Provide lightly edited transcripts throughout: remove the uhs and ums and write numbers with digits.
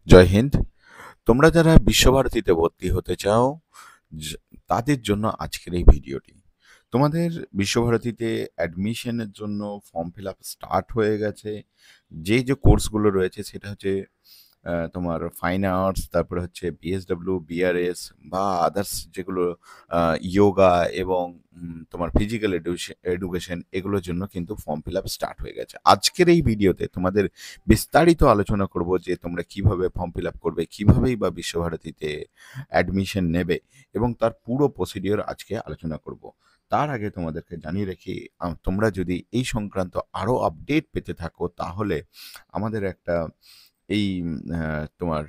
জয় হিন্দ। তোমরা যারা বিশ্বভারতীতে ভর্তি হতে চাও য- তাদের জন্য আজকের এই ভিডিওটি। তোমাদের বিশ্বভারতীতে অ্যাডমিশনের জন্য ফর্ম ফিল আপ স্টার্ট হয়ে গেছে। যে কোর্সগুলো রয়েছে সেটা হচ্ছে তোমার ফাইন আর্টস, তারপরে হচ্ছে বিএসডব্লিউ, বিআরএস বা আদার্স যেগুলো ইয়োগা এবং তোমার ফিজিক্যাল এডুকেশন, এগুলোর জন্য কিন্তু ফর্ম ফিল আপ স্টার্ট হয়ে গেছে। আজকের এই ভিডিওতে তোমাদের বিস্তারিত আলোচনা করব যে তোমরা কিভাবে ফর্ম ফিল আপ করবে, কিভাবেই বা বিশ্বভারতীতে অ্যাডমিশন নেবে এবং তার পুরো প্রসিডিওর আজকে আলোচনা করব। তার আগে তোমাদেরকে জানিয়ে রাখি, তোমরা যদি এই সংক্রান্ত আরও আপডেট পেতে থাকো তাহলে আমাদের একটা এই তোমার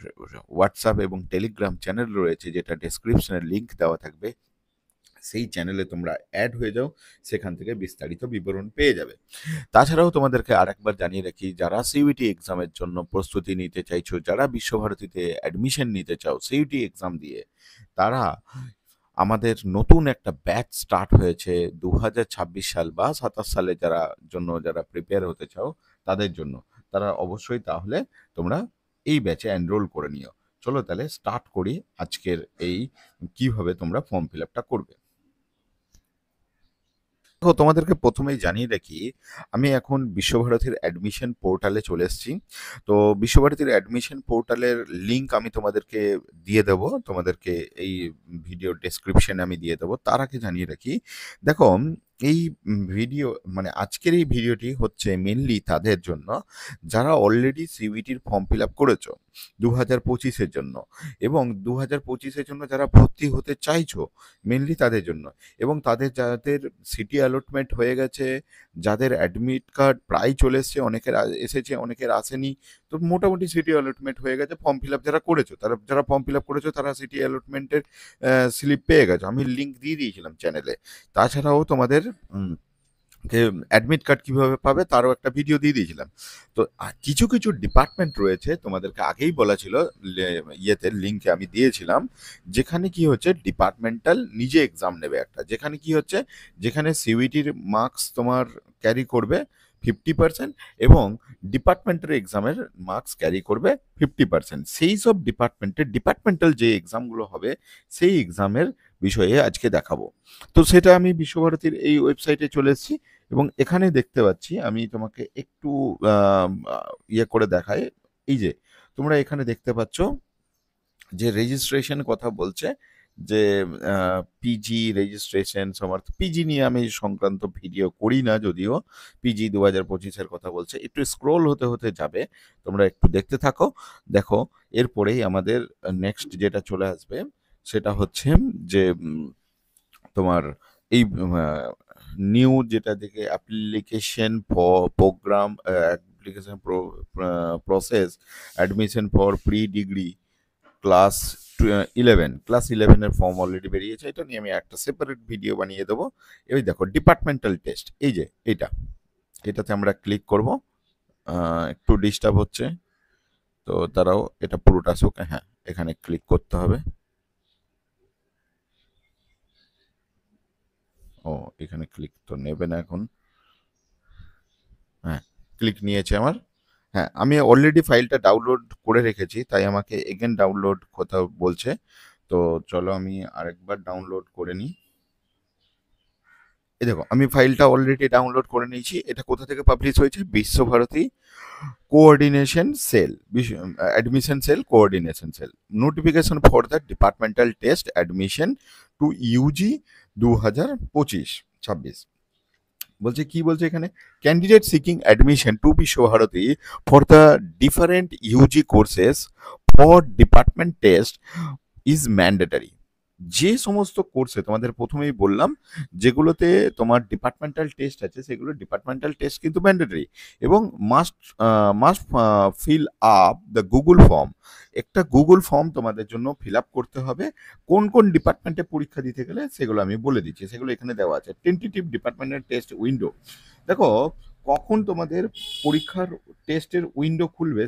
হোয়াটসঅ্যাপ এবং টেলিগ্রাম চ্যানেল রয়েছে, যেটা ডেসক্রিপশনে লিংক দেওয়া থাকবে। সেই চ্যানেলে তোমরা অ্যাড হয়ে যাও, সেখান থেকে বিস্তারিত বিবরণ পেয়ে যাবে। তাছাড়াও তোমাদেরকে আরেকবার জানিয়ে রাখি, যারা সিইউটি এক্সামের জন্য প্রস্তুতি নিতে চাইছো, যারা বিশ্বভারতীতে অ্যাডমিশন নিতে চাও সিইউটি এক্সাম দিয়ে, তারা আমাদের নতুন একটা ব্যাচ স্টার্ট হয়েছে 2026 সাল বা 27 সালে যারা প্রিপেয়ার হতে চাও তাদের জন্য। তারা অবশ্যই তাহলে তোমরা এই ব্যাচে এনরোল করে নিও। চলো তাহলে স্টার্ট করি আজকের এই কিভাবে তোমরা ফর্ম ফিল আপটা করবে। দেখো, তোমাদেরকে প্রথমেই জানিয়ে রাখি, আমি এখন বিশ্বভারতীর অ্যাডমিশন পোর্টালে চলে এসেছি। তো বিশ্বভারতীর অ্যাডমিশন পোর্টালের লিংক আমি তোমাদেরকে দিয়ে দেবো, তোমাদেরকে এই ভিডিও ডেসক্রিপশনে আমি দিয়ে দেবো। তার আগে জানিয়ে রাখি, দেখো, এই ভিডিও মানে আজকের এই ভিডিওটি হচ্ছে মেনলি তাদের জন্য যারা অলরেডি সিইউটির ফর্ম ফিল আপ করেছো 2025-এর জন্য, এবং 2025-এর জন্য যারা ভর্তি হতে চাইছো মেনলি তাদের জন্য, এবং যাদের সিটি অ্যালটমেন্ট হয়ে গেছে, যাদের অ্যাডমিট কার্ড প্রায় চলে এসছে, অনেকের এসেছে অনেকের আসেনি। তো মোটামুটি সিটি অ্যালটমেন্ট হয়ে গেছে, ফর্ম ফিল আপ যারা করেছো, যারা ফর্ম ফিল আপ করেছো তারা সিটি অ্যালটমেন্টের স্লিপ পেয়ে গেছো। আমি লিঙ্ক দিয়ে দিয়েছিলাম চ্যানেলে। তাছাড়াও তোমাদের অ্যাডমিট কার্ড কিভাবে পাবে তারও একটা ভিডিও দিয়ে দিয়েছিলাম। তো কিছু কিছু ডিপার্টমেন্ট রয়েছে, তোমাদেরকে আগেই বলা ছিল, ইয়েতে লিঙ্কে আমি দিয়েছিলাম, যেখানে কি হচ্ছে ডিপার্টমেন্টাল নিজে এক্সাম নেবে একটা, যেখানে কি হচ্ছে, যেখানে সিইউটির মার্কস তোমার ক্যারি করবে 50%, এবং ডিপার্টমেন্টাল এক্সামের মার্কস ক্যারি করবে 50%। সেই সব ডিপার্টমেন্টাল যে এক্সামগুলো হবে সেই এক্সামের বিষয়ে আজকে দেখাবো। তো সেটা আমি বিশ্বভারতীর এই ওয়েবসাইটে চলে এসেছি, এবং এখানে দেখতে পাচ্ছি, আমি তোমাকে একটু ইয়ে করে দেখাই। এই যে তোমরা এখানে দেখতে পাচ্ছ যে রেজিস্ট্রেশন কথা বলছে, যে পিজি রেজিস্ট্রেশন সমর্থ, পিজি নিয়ে আমি সংক্রান্ত ভিডিও করি না যদিও। পিজি 2025-এর কথা বলছে, একটু স্ক্রোল হতে হতে যাবে, তোমরা একটু দেখতে থাকো। দেখো, এরপরেই আমাদের নেক্সট যেটা চলে আসবে সেটা হচ্ছে যে তোমার এই নিউ যেটা থেকে application for program, application process admission for pre degree class 11 form already বেরিয়েছে। এটা নিয়ে আমি একটা সেপারেট ভিডিও বানিয়ে দেবো। এই দেখো ডিপার্টমেন্টাল টেস্ট, এই যে এটাতে আমরা ক্লিক করব। একটু ডিস্টার্ব হচ্ছে, তো তারাও এটা পুরোটা শোকে, হ্যাঁ এখানে ক্লিক করতে হবে। ও, এখানে ক্লিক তো নেবে না এখন। হ্যাঁ, ক্লিক নিয়েছে আমার। হ্যাঁ, আমি অলরেডি ফাইলটা ডাউনলোড করে রেখেছি, তাই আমাকে এগেন ডাউনলোড কথা বলছে। তো চলো আমি আরেকবার ডাউনলোড করে নিই। এই দেখো, আমি ফাইলটা অলরেডি ডাউনলোড করে নিয়েছি। এটা কোথা থেকে পাবলিশ হয়েছে? Visva Bharati coordination cell, admission cell, coordination cell, notification for the departmental test admission to UG 2025-26। বলছে কি বলছে এখানে, candidate seeking admission to Visva Bharati for the different UG courses for department test is mandatory. যে সমস্ত কোর্সে তোমাদের প্রথমেই বললাম, যেগুলোতে তোমার ডিপার্টমেন্টাল টেস্ট আছে, সেগুলো ডিপার্টমেন্টাল টেস্ট কিন্তু ম্যান্ডেটরি, এবং must must fill up the Google form. একটা গুগল ফর্ম তোমাদের জন্য ফিল আপ করতে হবে। কোন কোন ডিপার্টমেন্টে পরীক্ষা দিতে গেলে সেগুলো আমি বলে দিচ্ছি, সেগুলো এখানে দেওয়া আছে। টেন্টেটিভ ডিপার্টমেন্টাল টেস্ট উইন্ডো, দেখো কখন তোমাদের পরীক্ষার টেস্টের উইন্ডো খুলবে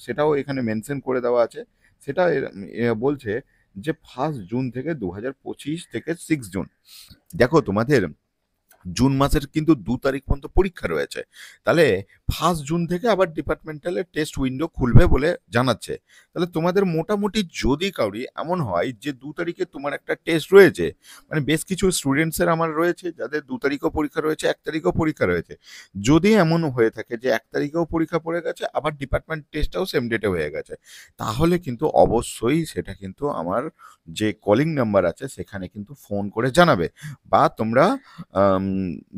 সেটাও এখানে মেনশন করে দেওয়া আছে। সেটা বলছে যে 1 জুন থেকে 2025 থেকে 6 জুন। দেখো, তোমাদের জুন মাসের কিন্তু 2 তারিখ পর্যন্ত পরীক্ষা রয়েছে। তাহলে 1 জুন থেকে আবার ডিপার্টমেন্টালের টেস্ট উইন্ডো খুলবে বলে জানাচ্ছে। তাহলে তোমাদের মোটামুটি যদি কাউরি এমন হয় যে 2 তারিখে তোমার একটা টেস্ট রয়েছে, মানে বেশ কিছু স্টুডেন্টসের আমার রয়েছে যাদের 2 তারিখেও পরীক্ষা রয়েছে, 1 তারিখেও পরীক্ষা রয়েছে। যদি এমন হয়ে থাকে যে 1 তারিখেও পরীক্ষা পড়ে গেছে, আবার ডিপার্টমেন্ট টেস্টটাও সেম ডেটে হয়ে গেছে, তাহলে কিন্তু অবশ্যই সেটা কিন্তু আমার যে কলিং নাম্বার আছে সেখানে কিন্তু ফোন করে জানাবে। বা তোমরা আম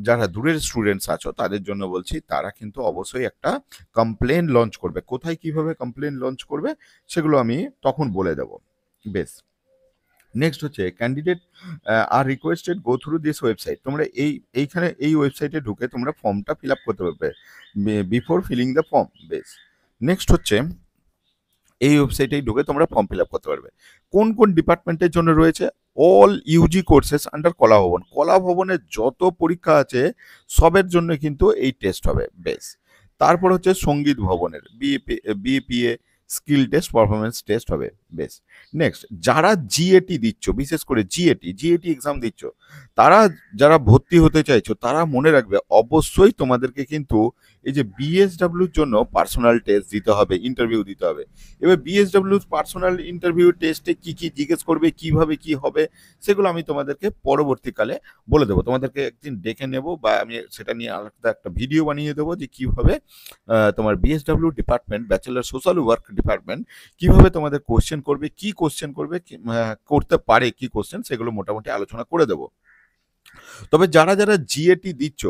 যারা দূরের স্টুডেন্টস আছো তাদের জন্য বলছি, তারা কিন্তু অবশ্যই একটা কমপ্লেন লঞ্চ করবে। কোথায় কিভাবে কমপ্লেন লঞ্চ করবে সেগুলো আমি তখন বলে দেব। বেশ। নেক্সট হচ্ছে candidate are requested go through this website. তোমরা এইখানে এই ওয়েবসাইটে ঢুকে তোমরা ফর্মটা ফিল আপ করতে পারবে বিফোর ফিলিং দ্য ফর্ম। বেশ। নেক্সট হচ্ছে এই ওয়েবসাইটেই ঢুকে তোমরা ফর্ম ফিল আপ করতে পারবে। কোন কোন ডিপার্টমেন্টের জন্য রয়েছে? অল ইউজি কোর্সেস আন্ডার কলা ভবন। কলা ভবনের যত পরীক্ষা আছে সবের জন্য কিন্তু এই টেস্ট হবে। বেশ। তারপর হচ্ছে সঙ্গীত ভবনের বিএপিএ স্কিল টেস্ট পারফরমেন্স টেস্ট হবে। বেশ। নেক্সট, যারা জিএটি দিচ্ছ, বিশেষ করে জিএটি এক্সাম দিচ্ছ, তারা যারা ভর্তি হতে চাইছো তারা মনে রাখবে অবশ্যই তোমাদেরকে কিন্তু এই যে বিএসডব্লিউর জন্য পার্সোনাল টেস্ট দিতে হবে, ইন্টারভিউ দিতে হবে। এবার বিএসডব্লিউ পার্সোনাল ইন্টারভিউ টেস্টে কি কি জিজ্ঞেস করবে, কিভাবে কি হবে, সেগুলো আমি তোমাদেরকে পরবর্তীকালে বলে দেবো। তোমাদেরকে একদিন ডেকে নেব বা আমি সেটা নিয়ে আলাদা একটা ভিডিও বানিয়ে দেবো যে কিভাবে তোমার BSW department, bachelor social work department কিভাবে তোমাদের কোশ্চেন করবে, কি কোশ্চেন করবে, করতে পারে কি কোশ্চেন, সেগুলো মোটামুটি আলোচনা করে দেবো। তবে যারা যারা জিএটি দিচ্ছ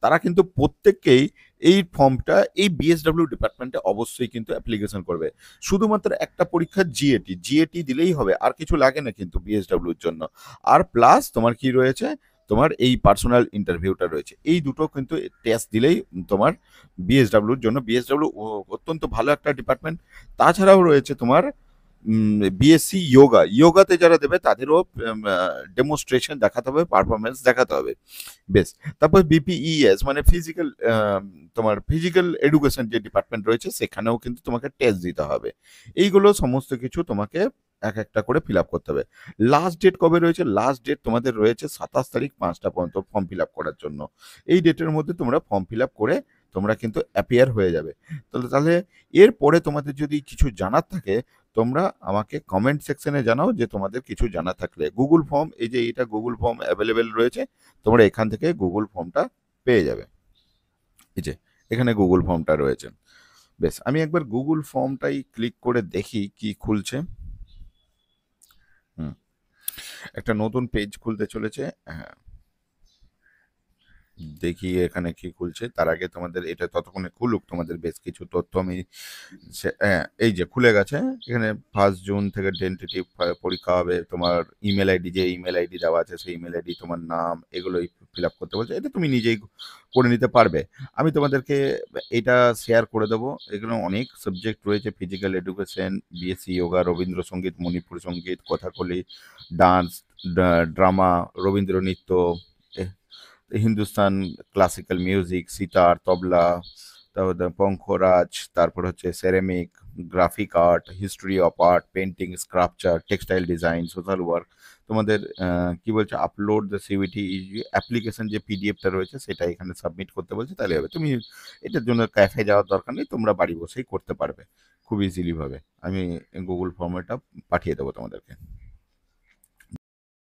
তারা কিন্তু প্রত্যেককেই এই ফর্মটা এই বিএসডব্লিউ ডিপার্টমেন্টে অবশ্যই কিন্তু অ্যাপ্লিকেশন করবে। শুধুমাত্র একটা পরীক্ষা জিএটি দিলেই হবে, আর কিছু লাগে না কিন্তু বিএসডব্লিউর জন্য। আর প্লাস তোমার কি রয়েছে, তোমার এই পার্সোনাল ইন্টারভিউটা রয়েছে। এই দুটো কিন্তু টেস্ট দিলেই তোমার বিএসডব্লিউর জন্য, বিএসডব্লিউ অত্যন্ত ভালো একটা ডিপার্টমেন্ট। তাছাড়াও রয়েছে তোমার বিএসসি যোগাতে যারা দেবে তাদেরও ডেমনস্ট্রেশন দেখাতে হবে, পারফরমেন্স দেখাতে হবে। বেশ। তারপর বিপিইএস মানে ফিজিক্যাল, তোমার ফিজিক্যাল এডুকেশন যে ডিপার্টমেন্ট রয়েছে সেখানেও কিন্তু তোমাকে টেস্ট দিতে হবে। এইগুলো সমস্ত কিছু তোমাকে এক একটা করে ফিল আপ করতে হবে। লাস্ট ডেট কবে রয়েছে? লাস্ট ডেট তোমাদের রয়েছে 27 তারিখ 5টা পর্যন্ত ফর্ম ফিল আপ করার জন্য। এই ডেটের মধ্যে তোমরা ফর্ম ফিল আপ করে তোমরা কিন্তু অ্যাপিয়ার হয়ে যাবে। তাহলে এরপরে তোমাদের যদি কিছু জানার থাকে তোমরা আমাকে কমেন্ট সেকশনে জানাও যে তোমাদের কিছু জানা থাকলে। গুগল ফর্ম, এই যে এটা গুগল ফর্ম অ্যাভেলেবেল রয়েছে, তোমরা এখান থেকে গুগল ফর্মটা পেয়ে যাবে। এই যে এখানে গুগল ফর্মটা রয়েছে। বেশ, আমি একবার গুগল ফর্মটাই ক্লিক করে দেখি কি খুলছে। হুম, একটা নতুন পেজ খুলতে চলেছে। হ্যাঁ, দেখি এখানে কি খুলছে। তার আগে তোমাদের এটা ততক্ষণে খুলুক, তোমাদের বেশ কিছু তথ্য আমি হ্যাঁ, এই যে খুলে গেছে। এখানে 1 জুন থেকে টেন্টেটিভ পরীক্ষা হবে। তোমার ইমেল আইডি, যে ইমেল আইডি দেওয়া আছে সেই ইমেল আইডি, তোমার নাম, এগুলোই ফিল আপ করতে বলছে। এটা তুমি নিজেই করে নিতে পারবে। আমি তোমাদেরকে এটা শেয়ার করে দেবো। এগুলো অনেক সাবজেক্ট রয়েছে, physical education, BSc yoga, Rabindrasangeet, Manipur সঙ্গীত, কথাকলি, ডান্স, ড্রামা, রবীন্দ্র নৃত্য, হিন্দুস্তান ক্লাসিক্যাল মিউজিক, সিতার, তবলা, তারপর পঙ্খরাজ, তারপর হচ্ছে ceramic, graphic art, history of art, painting, sculpture, textile design, social work. তোমাদের কি বলছে, আপলোড দ্য সিভিটি অ্যাপ্লিকেশন যে পিডিএফটা রয়েছে সেটা এখানে সাবমিট করতে বলছে, তাহলে হবে। তুমি এটার জন্য ক্যাফে যাওয়ার দরকার নেই, তোমরা বাড়ি বসেই করতে পারবে খুব ইজিলি ভাবে। আমি গুগল ফর্মেটটা পাঠিয়ে দেবো তোমাদেরকে।